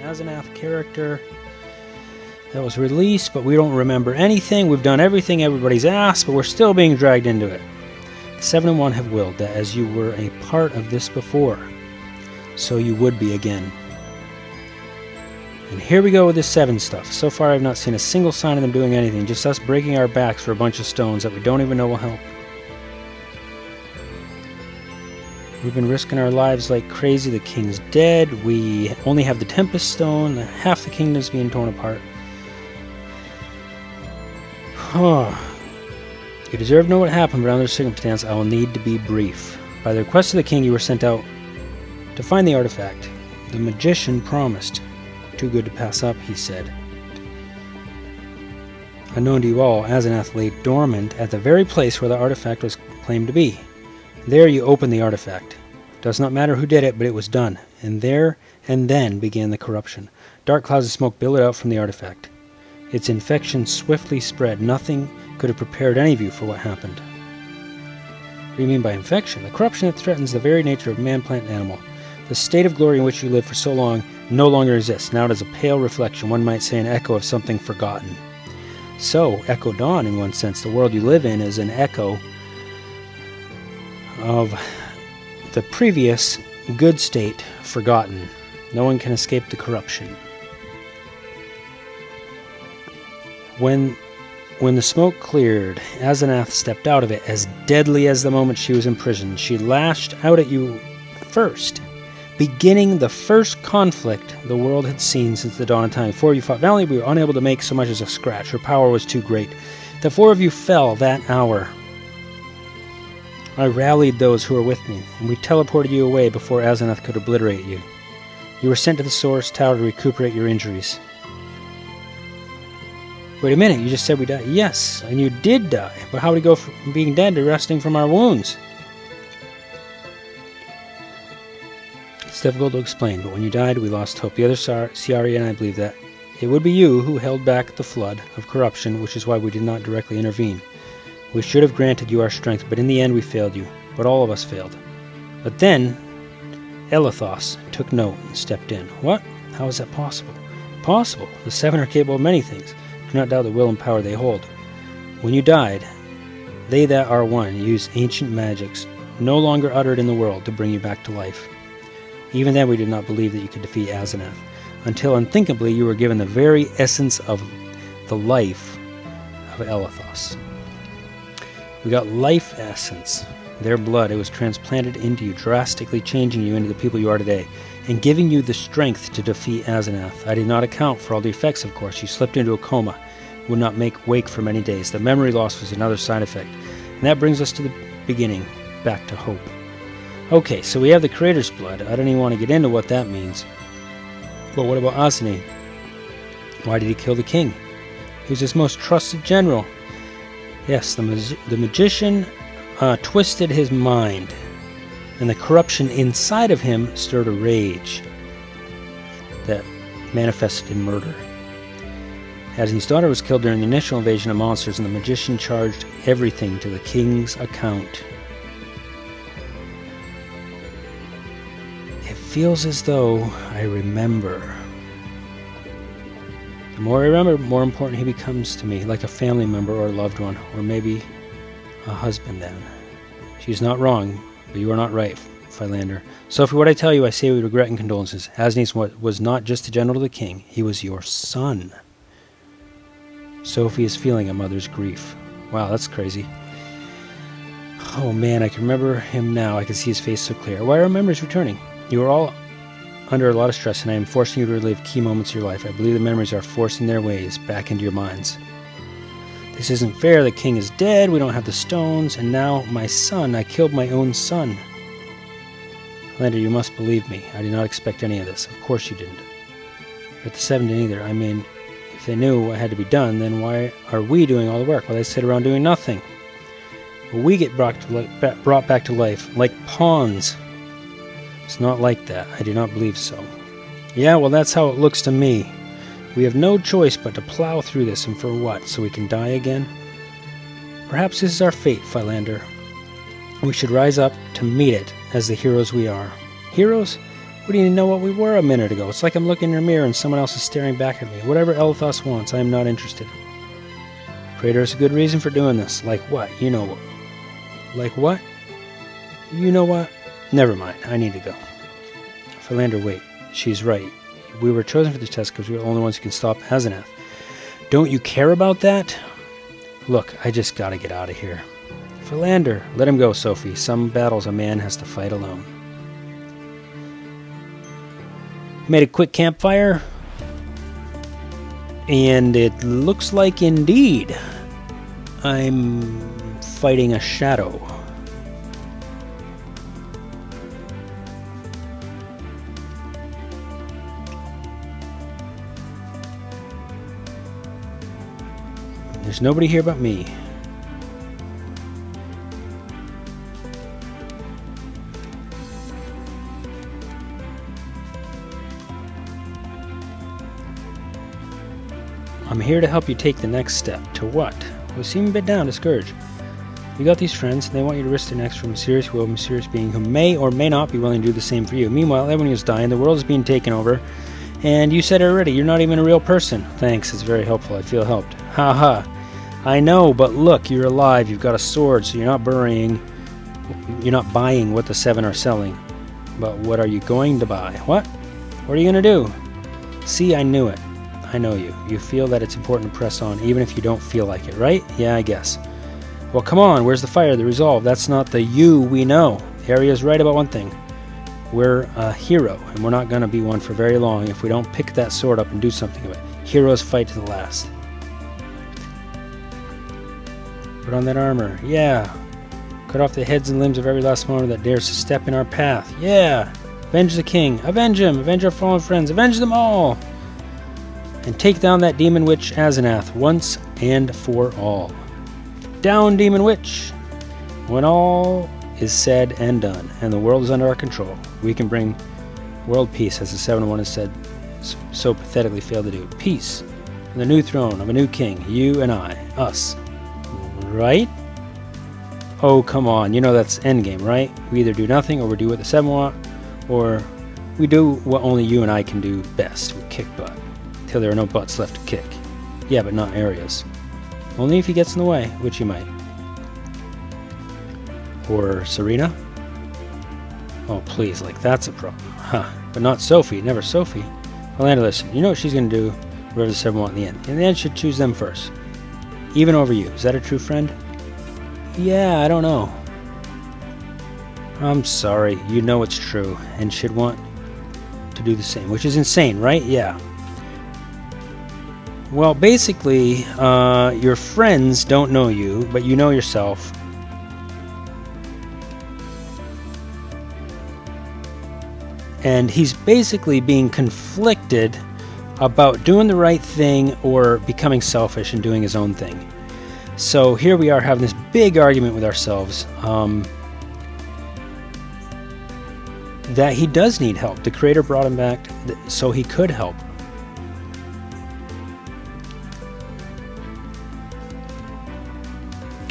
Asenath character that was released, but we don't remember anything. We've done everything everybody's asked, but we're still being dragged into it. The 7 and 1 have willed that as you were a part of this before, so you would be again. And here we go with this 7 stuff. So far I've not seen a single sign of them doing anything, just us breaking our backs for a bunch of stones that we don't even know will help. We've been risking our lives like crazy. The king's dead. We only have the Tempest Stone. Half the kingdom's being torn apart. You deserve to know what happened, but under circumstance I will need to be brief. By the request of the king you were sent out to find the artifact. The magician promised. Too good to pass up, he said. Unknown to you all, Asenath lay dormant at the very place where the artifact was claimed to be. There you opened the artifact. Does not matter who did it, but it was done. And there and then began the corruption. Dark clouds of smoke billowed out from the artifact. Its infection swiftly spread. Nothing could have prepared any of you for what happened. What do you mean by infection? The corruption that threatens the very nature of man, plant, and animal. The state of glory in which you lived for so long no longer exists. Now it is a pale reflection, one might say an echo of something forgotten. So, Echo Dawn, in one sense, the world you live in is an echo of the previous good state forgotten. No one can escape the corruption. When the smoke cleared, Asenath stepped out of it, as deadly as the moment she was imprisoned. She lashed out at you first, beginning the first conflict the world had seen since the dawn of time. 4 of you fought valiantly, but were unable to make so much as a scratch. Her power was too great. The 4 of you fell that hour. I rallied those who were with me, and we teleported you away before Asenath could obliterate you. You were sent to the Source Tower to recuperate your injuries. Wait a minute, you just said we died. Yes, and you did die, but how would we go from being dead to resting from our wounds? It's difficult to explain, but when you died, we lost hope. The other Ciari and I believe that it would be you who held back the flood of corruption, which is why we did not directly intervene. We should have granted you our strength, but in the end we failed you. But all of us failed. But then, Elethos took note and stepped in. What? How is that possible? Possible. The 7 are capable of many things. Do not doubt the will and power they hold. When you died, they that are one used ancient magics, no longer uttered in the world, to bring you back to life. Even then we did not believe that you could defeat Asenath, until unthinkably you were given the very essence of the life of Elethos. We got life essence, their blood. It was transplanted into you, drastically changing you into the people you are today, and giving you the strength to defeat Asenath. I did not account for all the effects, of course. You slipped into a coma, would not wake for many days. The memory loss was another side effect. And that brings us to the beginning, back to hope. Okay, so we have the Creator's blood. I don't even want to get into what that means. But what about Asini? Why did he kill the king? He was his most trusted general. Yes, the magician twisted his mind, and the corruption inside of him stirred a rage that manifested in murder. Asini's daughter was killed during the initial invasion of monsters, and the magician charged everything to the king's account. It feels as though I remember. The more I remember, the more important he becomes to me, like a family member or a loved one, or maybe a husband then. She's not wrong, but you are not right, Philander. Sophie, what I tell you, I say with regret and condolences. Asnis was not just a general to the king, he was your son. Sophie is feeling a mother's grief. Wow, that's crazy. Oh man, I can remember him now. I can see his face so clear. Why, I remember he's returning. You are all under a lot of stress, and I am forcing you to relive key moments of your life. I believe the memories are forcing their ways back into your minds. This isn't fair. The king is dead, we don't have the stones, and now my son. I killed my own son. Lander, you must believe me. I did not expect any of this. Of course you didn't. But the 7 didn't either. I mean, if they knew what had to be done, then why are we doing all the work while they sit around doing nothing? Well, we get brought back to life, like pawns. It's not like that. I do not believe so. Yeah, well, that's how it looks to me. We have no choice but to plow through this, and for what? So we can die again? Perhaps this is our fate, Philander. We should rise up to meet it as the heroes we are. Heroes? We didn't even know what we were a minute ago. It's like I'm looking in a mirror and someone else is staring back at me. Whatever Elthos wants, I am not interested. Praetor has a good reason for doing this. Like what? You know what? Like what? You know what? Never mind. I need to go. Philander, wait. She's right. We were chosen for this test because we're the only ones who can stop Asenath. Don't you care about that? Look, I just gotta get out of here. Philander, let him go, Sophie. Some battles a man has to fight alone. Made a quick campfire. And it looks like indeed I'm fighting a shadow. There's nobody here but me. I'm here to help you take the next step. To what? You seem a bit down, discouraged. You got these friends, and they want you to risk their necks for a mysterious will, mysterious being who may or may not be willing to do the same for you. Meanwhile, everyone is dying, the world is being taken over, and you said it already, you're not even a real person. Thanks, it's very helpful. I feel helped. Ha ha. I know, but look, you're alive, you've got a sword, so you're not buying what the seven are selling. But what are you going to buy? What? What are you going to do? See, I knew it. I know you. You feel that it's important to press on, even if you don't feel like it, right? Yeah, I guess. Well, come on, where's the fire, the resolve? That's not the you we know. Aria's right about one thing. We're a hero, and we're not going to be one for very long if we don't pick that sword up and do something with it. Heroes fight to the last. Put on that armor. Yeah. Cut off the heads and limbs of every last mourner that dares to step in our path. Yeah. Avenge the king. Avenge him. Avenge our fallen friends. Avenge them all. And take down that demon witch Asenath once and for all. Down, demon witch! When all is said and done, and the world is under our control, we can bring world peace, as the 7-1 has said, so pathetically failed to do. Peace. And the new throne of a new king. You and I. Us. Right? Oh, come on. You know that's endgame, right? We either do nothing, or we do what the 7 want, or we do what only you and I can do best. We kick butt. Till there are no butts left to kick. Yeah, but not Aria's. Only if he gets in the way, which he might. Or Serena? Oh, please, like that's a problem. Huh. But not Sophie. Never Sophie. Philander, listen. You know what she's going to do, whatever the 7 want in the end. In the end, she'd choose them first. Even over you. Is that a true friend? Yeah, I don't know. I'm sorry. You know it's true, and should want to do the same, which is insane, right? Yeah. Well, basically, your friends don't know you, but you know yourself. And he's basically being conflicted about doing the right thing or becoming selfish and doing his own thing. So here we are having this big argument with ourselves that he does need help. The Creator brought him back so he could help.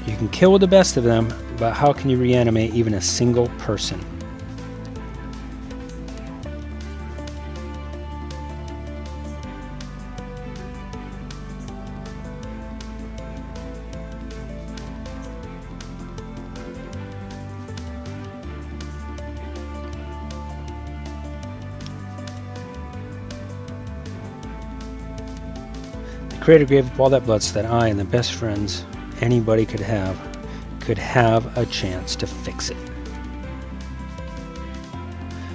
You can kill the best of them, but how can you reanimate even a single person? The Creator gave up all that blood so that I and the best friends anybody could have a chance to fix it.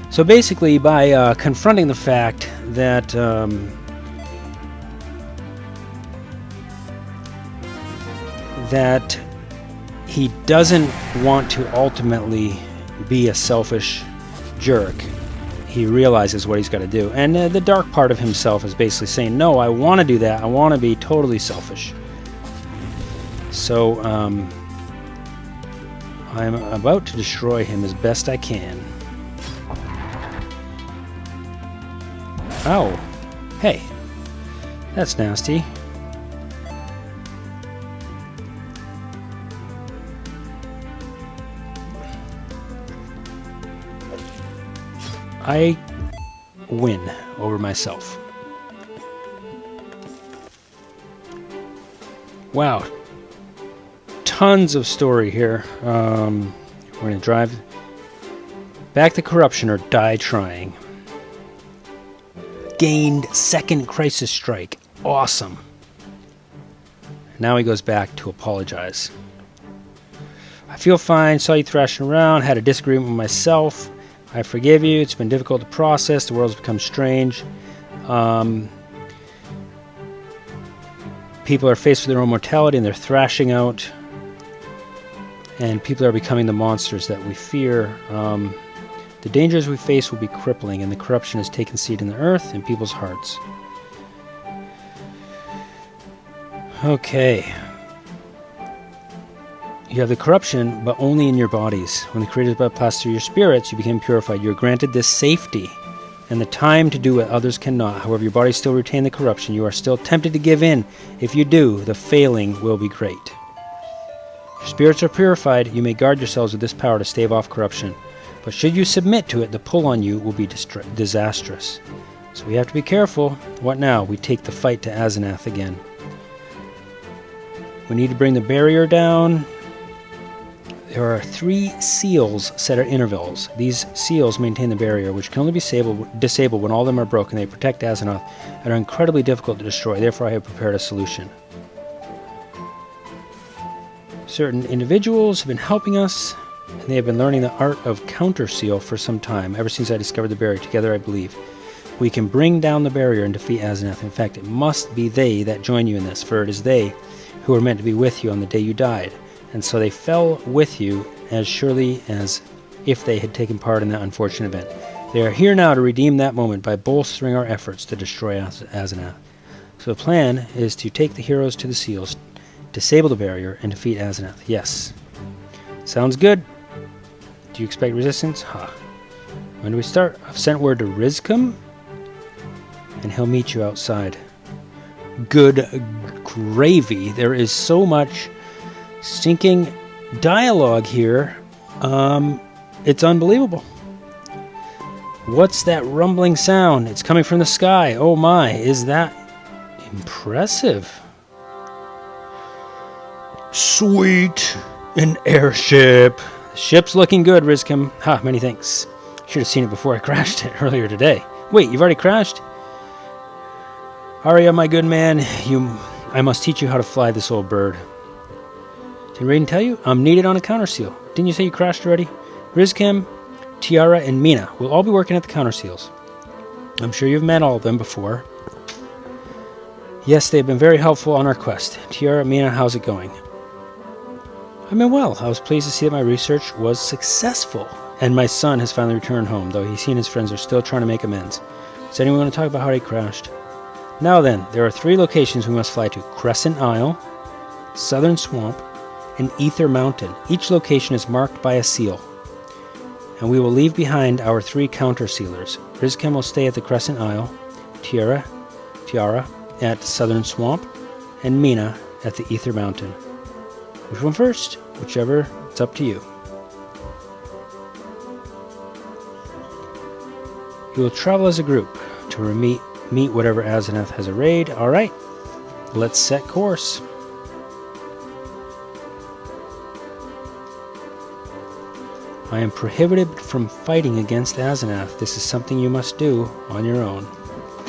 So basically, by confronting the fact that that he doesn't want to ultimately be a selfish jerk, he realizes what he's got to do. And the dark part of himself is basically saying, no, I want to do that. I want to be totally selfish. So, I'm about to destroy him as best I can. Ow. Hey. That's nasty. I win over myself. Wow. Tons of story here. We're going to drive back to corruption or die trying. Gained second crisis strike. Awesome. Now he goes back to apologize. I feel fine. Saw you thrashing around. Had a disagreement with myself. I forgive you. It's been difficult to process. The world's become strange. People are faced with their own mortality and they're thrashing out. And people are becoming the monsters that we fear. The dangers we face will be crippling, and the corruption has taken seed in the earth and people's hearts. Okay. You have the corruption, but only in your bodies. When the Creator's blood passed through your spirits, you became purified. You are granted this safety and the time to do what others cannot. However, your bodies still retain the corruption. You are still tempted to give in. If you do, the failing will be great. Your spirits are purified. You may guard yourselves with this power to stave off corruption. But should you submit to it, the pull on you will be disastrous. So we have to be careful. What now? We take the fight to Asenath again. We need to bring the barrier down. There are 3 seals set at intervals. These seals maintain the barrier, which can only be disabled when all of them are broken. They protect Asenath and are incredibly difficult to destroy. Therefore, I have prepared a solution. Certain individuals have been helping us, and they have been learning the art of counter-seal for some time, ever since I discovered the barrier. Together, I believe we can bring down the barrier and defeat Asenath. In fact, it must be they that join you in this, for it is they who were meant to be with you on the day you died. And so they fell with you as surely as if they had taken part in that unfortunate event. They are here now to redeem that moment by bolstering our efforts to destroy Asenath. So the plan is to take the heroes to the seals, disable the barrier, and defeat Asenath. Yes. Sounds good. Do you expect resistance? When do we start? I've sent word to Rizcom, and he'll meet you outside. Good gravy. There is so much stinking dialogue here. It's unbelievable. What's that rumbling sound? It's coming from the sky. Oh my, is that impressive? Sweet. An airship. The ship's looking good, Rizcom. Many thanks. Should have seen it before I crashed it earlier today. Wait, you've already crashed? Arya, my good man, I must teach you how to fly this old bird. Did Raiden tell you? I'm needed on a counterseal. Didn't you say you crashed already? Rizcom, Tiara, and Mina will all be working at the counterseals. I'm sure you've met all of them before. Yes, they've been very helpful on our quest. Tiara, Mina, how's it going? I've been well. I was pleased to see that my research was successful. And my son has finally returned home, though he and his friends are still trying to make amends. Does anyone want to talk about how he crashed? Now then, there are 3 locations we must fly to. Crescent Isle, Southern Swamp, and Ether Mountain. Each location is marked by a seal. And we will leave behind our 3 counter-sealers. Rizcom will stay at the Crescent Isle, Tiara at Southern Swamp, and Mina at the Ether Mountain. Which one first? Whichever, it's up to you. You will travel as a group to meet whatever Asenath has arrayed. Alright, let's set course. I am prohibited from fighting against Asenath. This is something you must do on your own.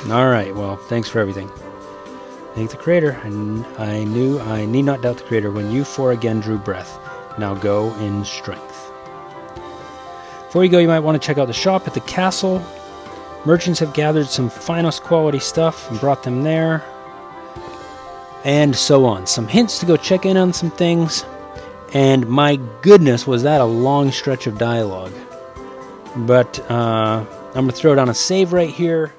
Alright, well, thanks for everything. Thank the Creator. I knew I need not doubt the Creator when you 4 again drew breath. Now go in strength. Before you go, you might want to check out the shop at the castle. Merchants have gathered some finest quality stuff and brought them there. And so on. Some hints to go check in on some things. And my goodness, was that a long stretch of dialogue. But I'm going to throw down a save right here.